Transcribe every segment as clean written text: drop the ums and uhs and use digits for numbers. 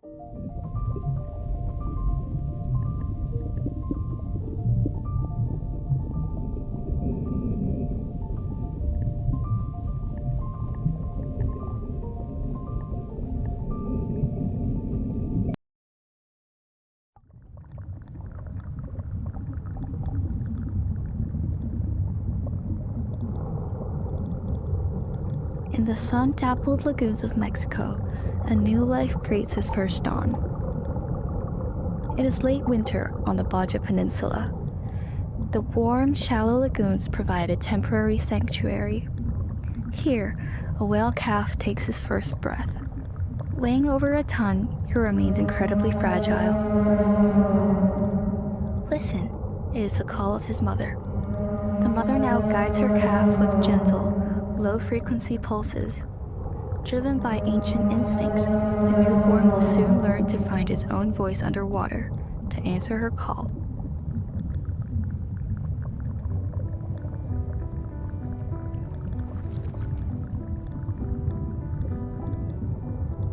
In the sun-dappled lagoons of Mexico, a new life greets its first dawn. It is late winter on the Baja Peninsula. The warm, shallow lagoons provide a temporary sanctuary. Here, a whale calf takes his first breath. Weighing over a ton, he remains incredibly fragile. Listen, it is the call of his mother. The mother now guides her calf with gentle, low-frequency pulses. Driven by ancient instincts, the newborn will soon learn to find its own voice underwater, to answer her call.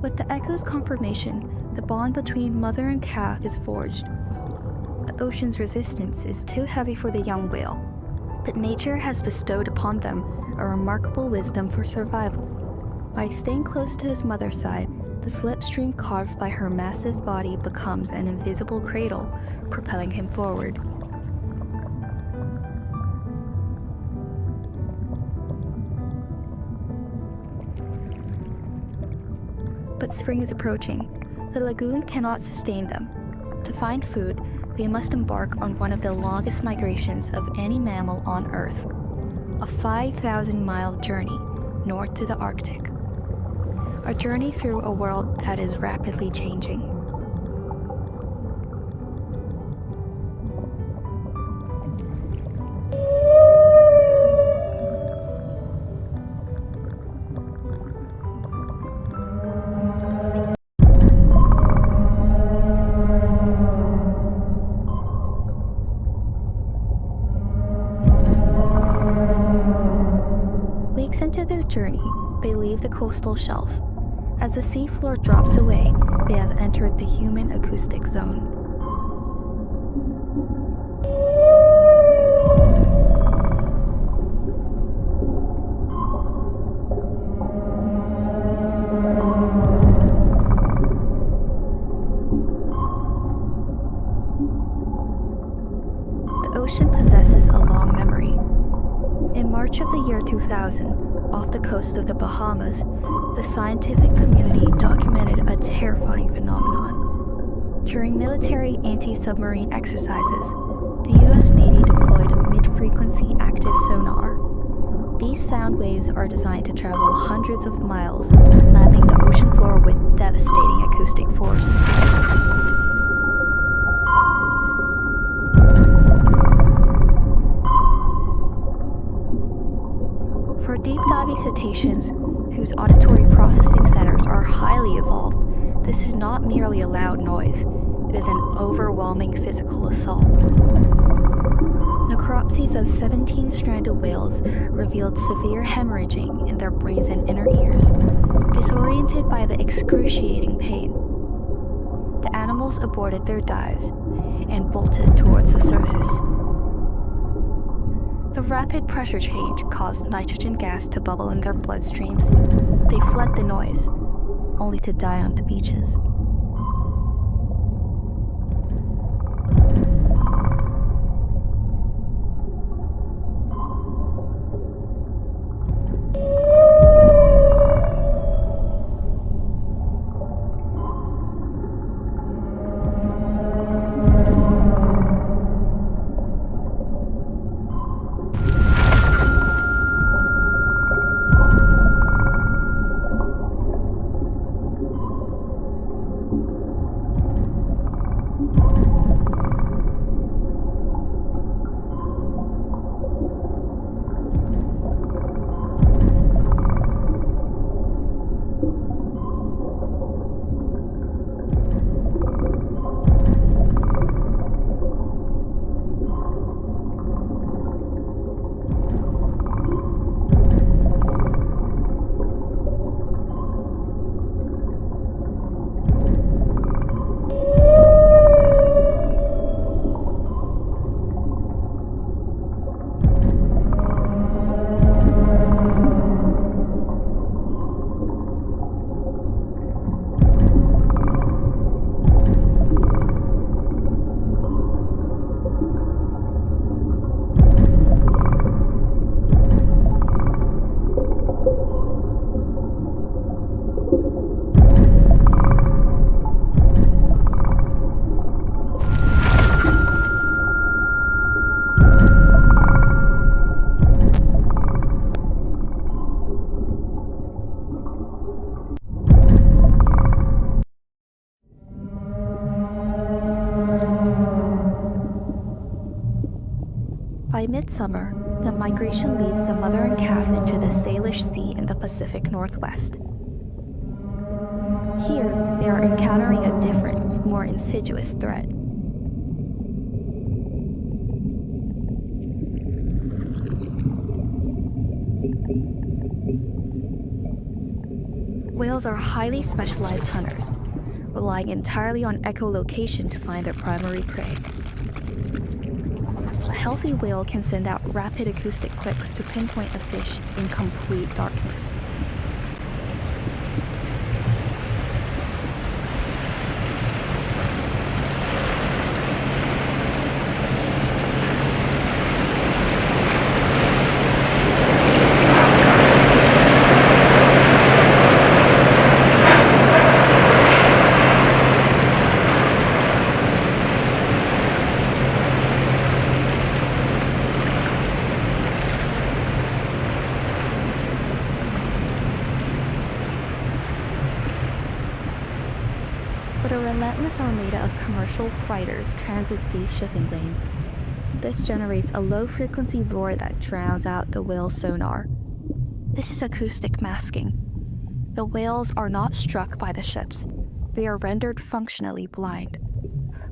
With the echo's confirmation, the bond between mother and calf is forged. The ocean's resistance is too heavy for the young whale, but nature has bestowed upon them a remarkable wisdom for survival. By staying close to his mother's side, the slipstream carved by her massive body becomes an invisible cradle, propelling him forward. But spring is approaching. The lagoon cannot sustain them. To find food, they must embark on one of the longest migrations of any mammal on Earth, a 5,000-mile journey north to the Arctic. A journey through a world that is rapidly changing. Weeks into their journey, they leave the coastal shelf. As the seafloor drops away, they have entered the human acoustic zone. The ocean possesses a long memory. In March of the year 2000, off the coast of the Bahamas, the scientific community documented a terrifying phenomenon. During military anti-submarine exercises, the U.S. Navy deployed a mid-frequency active sonar. These sound waves are designed to travel hundreds of miles, mapping the ocean floor with devastating acoustic force. For deep-diving cetaceans, whose auditory processing centers are highly evolved, this is not merely a loud noise, it is an overwhelming physical assault. Necropsies of 17 stranded whales revealed severe hemorrhaging in their brains and inner ears, disoriented by the excruciating pain. The animals aborted their dives and bolted towards the surface. The rapid pressure change caused nitrogen gas to bubble in their bloodstreams. They fled the noise, only to die on the beaches. midsummer, the migration leads the mother and calf into the Salish Sea in the Pacific Northwest. Here, they are encountering a different, more insidious threat. Whales are highly specialized hunters, relying entirely on echolocation to find their primary prey. A healthy whale can send out rapid acoustic clicks to pinpoint a fish in complete darkness. But a relentless armada of commercial freighters transits these shipping lanes. This generates a low-frequency roar that drowns out the whale's sonar. This is acoustic masking. The whales are not struck by the ships. They are rendered functionally blind.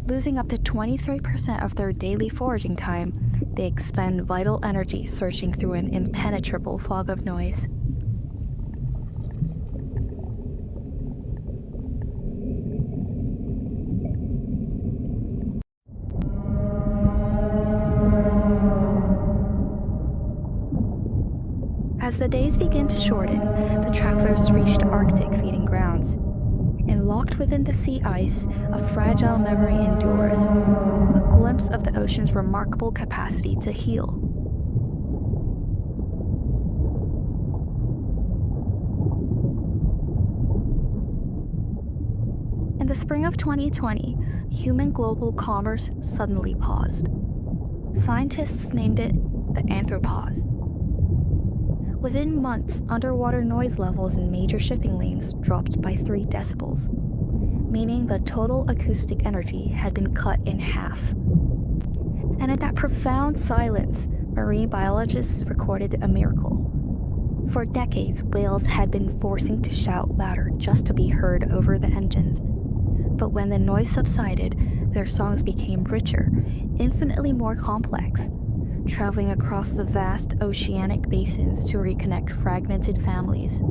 Losing up to 23% of their daily foraging time, they expend vital energy searching through an impenetrable fog of noise. As the days begin to shorten, the travelers reached Arctic feeding grounds. And locked within the sea ice, a fragile memory endures, a glimpse of the ocean's remarkable capacity to heal. In the spring of 2020, human global commerce suddenly paused. Scientists named it the anthropause. Within months, underwater noise levels in major shipping lanes dropped by 3 decibels, meaning the total acoustic energy had been cut in half. And in that profound silence, marine biologists recorded a miracle. For decades, whales had been forcing to shout louder just to be heard over the engines. But when the noise subsided, their songs became richer, infinitely more complex, traveling across the vast oceanic basins to reconnect fragmented families.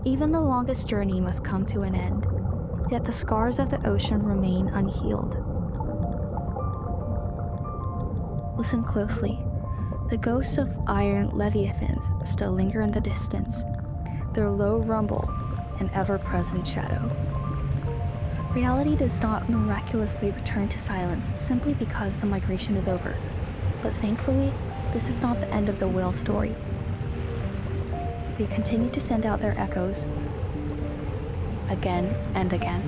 Even the longest journey must come to an end, yet the scars of the ocean remain unhealed. Listen closely. The ghosts of iron leviathans still linger in the distance, their low rumble an ever-present shadow. Reality does not miraculously return to silence simply because the migration is over. But thankfully, this is not the end of the whale story. They continue to send out their echoes again and again.